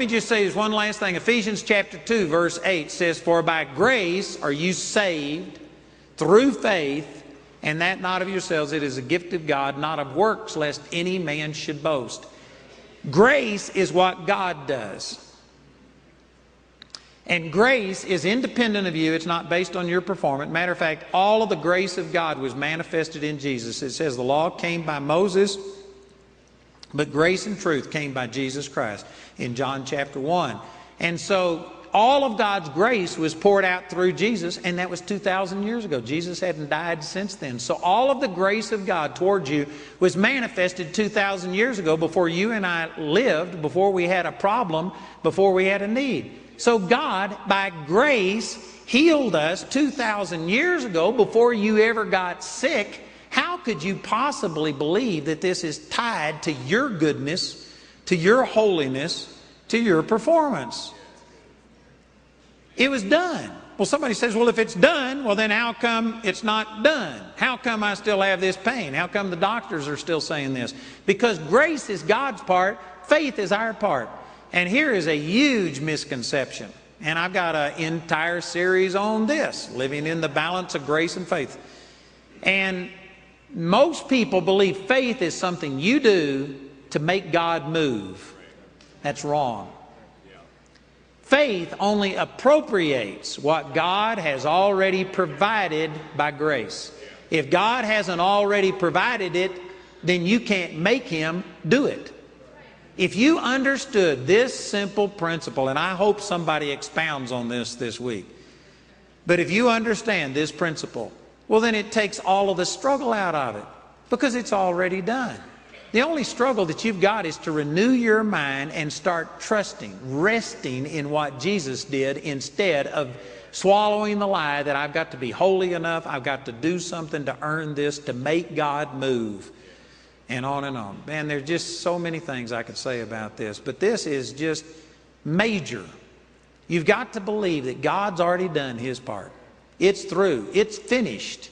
me just say this one last thing. Ephesians chapter 2, verse 8 says, "For by grace are you saved through faith, and that not of yourselves, it is a gift of God, not of works, lest any man should boast." Grace is what God does. And grace is independent of you. It's not based on your performance. Matter of fact, all of the grace of God was manifested in Jesus. It says the law came by Moses, but grace and truth came by Jesus Christ in John chapter 1. And so all of God's grace was poured out through Jesus, and that was 2,000 years ago. Jesus hadn't died since then. So all of the grace of God towards you was manifested 2,000 years ago, before you and I lived, before we had a problem, before we had a need. So God, by grace, healed us 2,000 years ago before you ever got sick. How could you possibly believe that this is tied to your goodness, to your holiness, to your performance? It was done. Well, somebody says, well, if it's done, well, then how come it's not done? How come I still have this pain? How come the doctors are still saying this? Because grace is God's part, faith is our part. And here is a huge misconception. And I've got an entire series on this, living in the balance of grace and faith. And most people believe faith is something you do to make God move. That's wrong. Faith only appropriates what God has already provided by grace. If God hasn't already provided it, then you can't make Him do it. If you understood this simple principle, and I hope somebody expounds on this week, but if you understand this principle, well, then it takes all of the struggle out of it, because it's already done. The only struggle that you've got is to renew your mind and start trusting, resting in what Jesus did, instead of swallowing the lie that I've got to be holy enough, I've got to do something to earn this, to make God move, and on and on. Man, there's just so many things I could say about this, but this is just major. You've got to believe that God's already done His part. It's through. It's finished.